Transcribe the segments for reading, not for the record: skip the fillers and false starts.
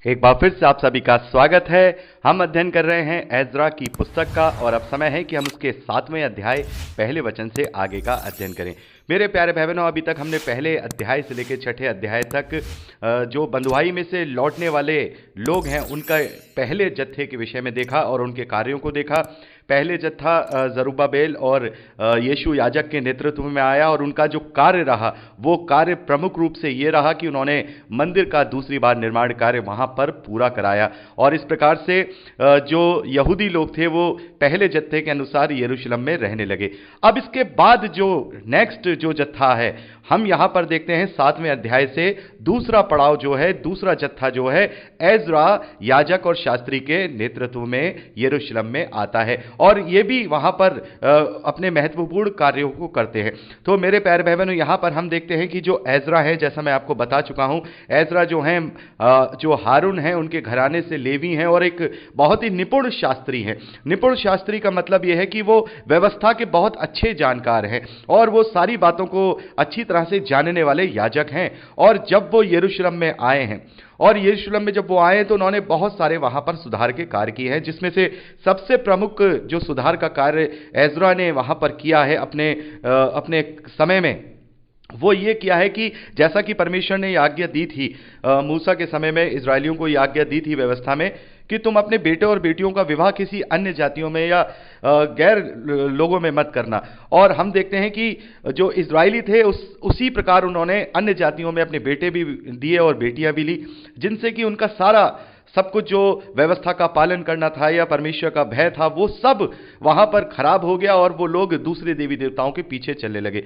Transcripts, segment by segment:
एक बार फिर से आप सभी का स्वागत है। हम अध्ययन कर रहे हैं एज्रा की पुस्तक का और अब समय है कि हम उसके 7वें अध्याय पहले वचन से आगे का अध्ययन करें। मेरे प्यारे भाई बहनों, अभी तक हमने पहले अध्याय से लेकर 6ठे अध्याय तक जो बंधुआई में से लौटने वाले लोग हैं उनका पहले जत्थे के विषय में देखा और उनके कार्यों को देखा। पहले जत्था जरुब्बाबेल और यीशु याजक के नेतृत्व में आया और उनका जो कार्य रहा वो कार्य प्रमुख रूप से ये रहा कि उन्होंने मंदिर का दूसरी बार निर्माण कार्य वहाँ पर पूरा कराया और इस प्रकार से जो यहूदी लोग थे वो पहले जत्थे के अनुसार यरूशलेम में रहने लगे। अब इसके बाद जो नेक्स्ट जो जत्था है हम यहाँ पर देखते हैं 7वें अध्याय से दूसरा पड़ाव जो है, दूसरा जत्था जो है एज्रा याजक और शास्त्री के नेतृत्व में यरूशलेम में आता है और ये भी वहाँ पर अपने महत्वपूर्ण कार्यों को करते हैं। तो मेरे प्यारे भाई बहनों, यहाँ पर हम देखते हैं कि जो एज्रा है, जैसा मैं आपको बता चुका हूँ, एज्रा जो हैं जो हारून हैं उनके घराने से लेवी हैं और एक बहुत ही निपुण शास्त्री हैं। निपुण शास्त्री का मतलब यह है कि वो व्यवस्था के बहुत अच्छे जानकार हैं और वो सारी बातों को अच्छी तरह से जानने वाले याजक हैं। और जब वो यरूशलेम में आए हैं और यरूशलेम में जब वो आए तो उन्होंने बहुत सारे वहां पर सुधार के कार्य किए हैं, जिसमें से सबसे प्रमुख जो सुधार का कार्य एज्रा ने वहां पर किया है अपने समय में, वो ये किया है कि जैसा कि परमेश्वर ने आज्ञा दी थी मूसा के समय में, इजरायलियों को ये आज्ञा दी थी व्यवस्था में कि तुम अपने बेटे और बेटियों का विवाह किसी अन्य जातियों में या गैर लोगों में मत करना। और हम देखते हैं कि जो इजरायली थे उसी प्रकार उन्होंने अन्य जातियों में अपने बेटे भी दिए और बेटियां भी ली, जिनसे कि उनका सारा सब कुछ जो व्यवस्था का पालन करना था या परमेश्वर का भय था वो सब वहां पर खराब हो गया और वो लोग दूसरे देवी देवताओं के पीछे चलने लगे।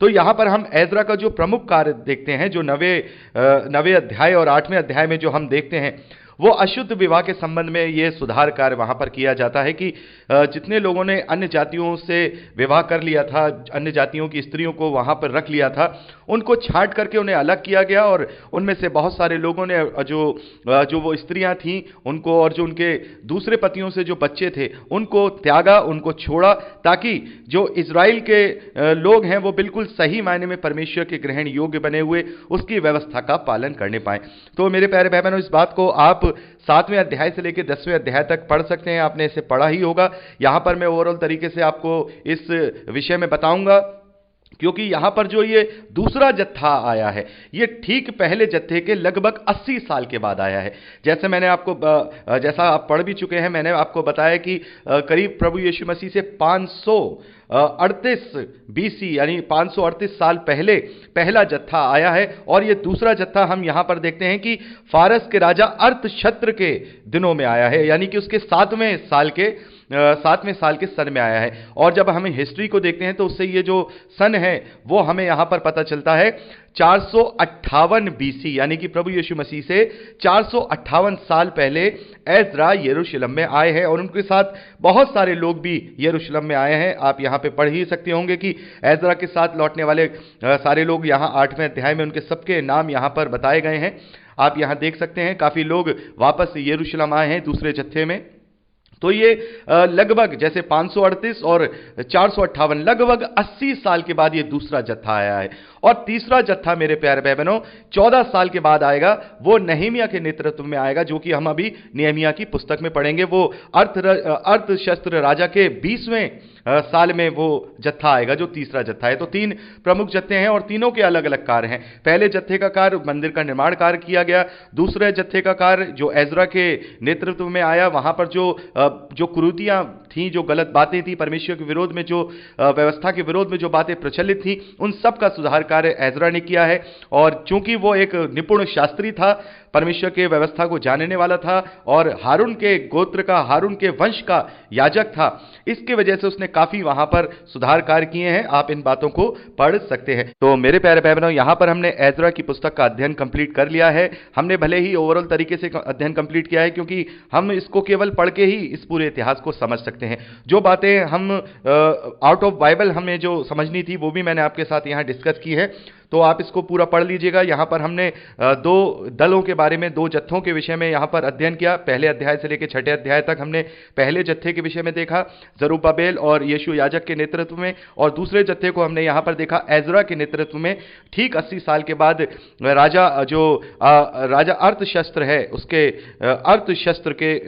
तो यहां पर हम एज्रा का जो प्रमुख कार्य देखते हैं, जो नवे अध्याय और 8वें अध्याय में जो हम देखते हैं, वो अशुद्ध विवाह के संबंध में ये सुधार कार्य वहां पर किया जाता है कि जितने लोगों ने अन्य जातियों से विवाह कर लिया था, अन्य जातियों की स्त्रियों को वहां पर रख लिया था, उनको छांट करके उन्हें अलग किया गया और उनमें से बहुत सारे लोगों ने जो वो स्त्रियां थीं उनको और जो उनके दूसरे पतियों से जो बच्चे थे उनको त्यागा, उनको छोड़ा, ताकि जो इजराइल के लोग हैं वो बिल्कुल सही मायने में परमेश्वर के ग्रहण योग्य बने हुए उसकी व्यवस्था का पालन करने पाए। तो मेरे प्यारे भाई बहनों, इस बात को आप 7वें अध्याय से लेकर 10वें अध्याय तक पढ़ सकते हैं, आपने इसे पढ़ा ही होगा। यहां पर मैं ओवरऑल तरीके से आपको इस विषय में बताऊंगा, क्योंकि यहां पर जो ये दूसरा जत्था आया है ये ठीक पहले जत्थे के लगभग 80 साल के बाद आया है। जैसा आप पढ़ भी चुके हैं, मैंने आपको बताया कि करीब प्रभु यीशु मसीह से 538 बीसी यानी 538 साल पहले पहला जत्था आया है और ये दूसरा जत्था हम यहां पर देखते हैं कि फारस के राजा अर्थशस्त्र के दिनों में आया है, यानी कि उसके 7वें साल के सन में आया है। और जब हम हिस्ट्री को देखते हैं तो उससे ये जो सन है वो हमें यहां पर पता चलता है 458 बीसी, यानी कि प्रभु यीशु मसीह से 458 साल पहले एज्रा यरूशलेम में आए हैं और उनके साथ बहुत सारे लोग भी यरूशलेम में आए हैं। आप यहां पे पढ़ ही सकते होंगे कि एज्रा के साथ लौटने वाले सारे लोग यहां 8वें अध्याय में उनके सबके नाम यहां पर बताए गए हैं। आप यहां देख सकते हैं काफी लोग वापस यरूशलेम आए हैं दूसरे जत्थे में। तो ये लगभग जैसे 538 और 458 लगभग 80 साल के बाद ये दूसरा जत्था आया है। और तीसरा जत्था मेरे प्यारे भाई बहनों 14 साल के बाद आएगा, वो नehemiah के नेतृत्व में आएगा, जो कि हम अभी नehemiah की पुस्तक में पढ़ेंगे। वो अर्थशस्त्र राजा के 20वें साल में वो जत्था आएगा जो तीसरा जत्था है। तो 3 प्रमुख जत्थे हैं और तीनों के अलग अलग कार्य हैं। पहले जत्थे का कार्य मंदिर का निर्माण कार्य किया गया, दूसरे जत्थे का कार्य जो एज्रा के नेतृत्व में आया, वहां पर जो कुरीतियां थी, जो गलत बातें थी, परमेश्वर के विरोध में जो व्यवस्था के विरोध में जो बातें प्रचलित थी, उन सब का सुधार कार्य एज्रा ने किया है। और चूंकि वो एक निपुण शास्त्री था, परमेश्वर के व्यवस्था को जानने वाला था और हारून के गोत्र का, हारून के वंश का याजक था, इसकी वजह से उसने काफी वहां पर सुधार कार्य किए हैं। आप इन बातों को पढ़ सकते हैं। तो मेरे प्यारे भाई बहनों, यहां पर हमने एज्रा की पुस्तक का अध्ययन कंप्लीट कर लिया है। हमने भले ही ओवरऑल तरीके से अध्ययन कंप्लीट किया है, क्योंकि हम इसको केवल पढ़ के ही इस पूरे इतिहास को समझ सकते हैं। जो बातें हम आउट ऑफ बाइबल हमें जो समझनी थी वो भी मैंने आपके साथ यहां डिस्कस की है। तो आप इसको पूरा पढ़ लीजिएगा। यहाँ पर हमने दो दलों के बारे में, दो जत्थों के विषय में यहाँ पर अध्ययन किया। पहले अध्याय से लेकर छठे अध्याय तक हमने पहले जत्थे के विषय में देखा, जरुब्बाबेल और यीशु याजक के नेतृत्व में, और दूसरे जत्थे को हमने यहाँ पर देखा एजरा के नेतृत्व में। ठीक 80 साल के बाद राजा राजा अर्थशस्त्र है, उसके अर्थशस्त्र के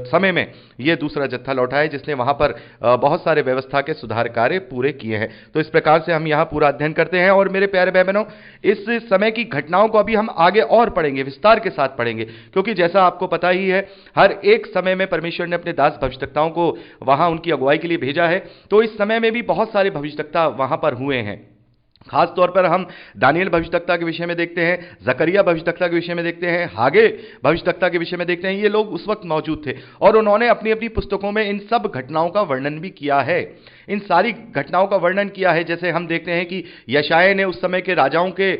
समय में यह दूसरा जत्था लौटा है, जिसने वहां पर बहुत सारे व्यवस्था के सुधार कार्य पूरे किए हैं। तो इस प्रकार से हम यहां पूरा अध्ययन करते हैं। और मेरे प्यारे भाई बहनों, इस समय की घटनाओं को अभी हम आगे और पढ़ेंगे, विस्तार के साथ पढ़ेंगे, क्योंकि जैसा आपको पता ही है, हर एक समय में परमेश्वर ने अपने दास भविष्यवक्ताओं को वहां उनकी अगुवाई के लिए भेजा है। तो इस समय में भी बहुत सारे भविष्यवक्ता वहां पर हुए हैं। खास तौर पर हम दानियल भविष्यवक्ता के विषय में देखते हैं, जकरिया भविष्यवक्ता के विषय में देखते हैं, हागे भविष्यवक्ता के विषय में देखते हैं। ये लोग उस वक्त मौजूद थे और उन्होंने अपनी अपनी पुस्तकों में इन सब घटनाओं का वर्णन भी किया है, इन सारी घटनाओं का वर्णन किया है। जैसे हम देखते हैं कि यशायाह ने उस समय के राजाओं के,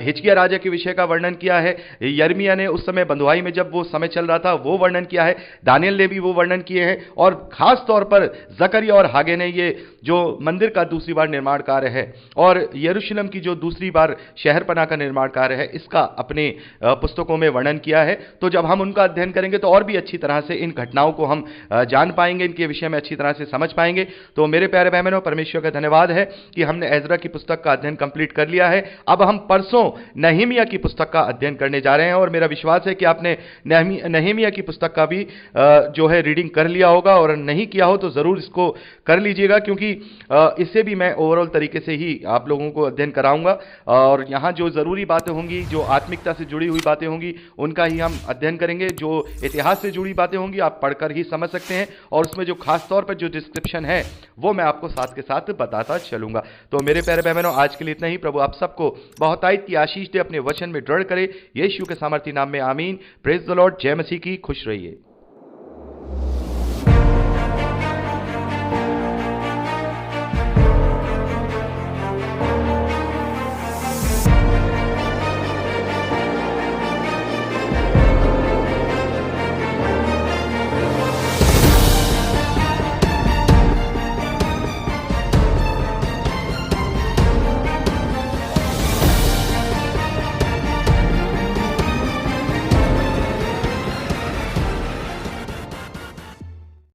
हिजकिय्याह राजा के विषय का वर्णन किया है, यिर्मयाह ने उस समय बंधुआई में जब वो समय चल रहा था वो वर्णन किया है, दानियल ने भी वो वर्णन किए हैं। और खास तौर पर जकरिया और हागे ने ये जो मंदिर का दूसरी बार निर्माण कार्य है और यरूशलेम की जो दूसरी बार शहरपना का निर्माण कार्य है, इसका अपने पुस्तकों में वर्णन किया है। तो जब हम उनका अध्ययन करेंगे तो और भी अच्छी तरह से इन घटनाओं को हम जान पाएंगे, इनके विषय में अच्छी तरह से समझ पाएंगे। तो मेरे प्यारे भाई बहनों, परमेश्वर का धन्यवाद है कि हमने एजरा की पुस्तक का अध्ययन कंप्लीट कर लिया है। अब हम परसों नहमीया की पुस्तक का अध्ययन करने जा रहे हैं और मेरा विश्वास है कि आपने नहमीया की पुस्तक का भी जो है रीडिंग कर लिया होगा, और नहीं किया हो तो जरूर इसको कर लीजिएगा, क्योंकि इससे भी मैं ओवरऑल तरीके से ही आप लोगों को अध्ययन कराऊंगा। और यहाँ जो जरूरी बातें होंगी, जो आत्मिकता से जुड़ी हुई बातें होंगी, उनका ही हम अध्ययन करेंगे। जो इतिहास से जुड़ी बातें होंगी आप पढ़कर ही समझ सकते हैं, और उसमें जो खास तौर पर जो डिस्क्रिप्शन है वो मैं आपको साथ के साथ बताता चलूंगा। तो मेरे प्यारे भाई बहनों, आज के लिए इतना ही। प्रभु आप सबको बहुतायत की आशीष दे, अपने वचन में दृढ़ करे, यीशु के सामर्थी नाम में आमीन। Praise the Lord. जय मसीह की। खुश रहिए।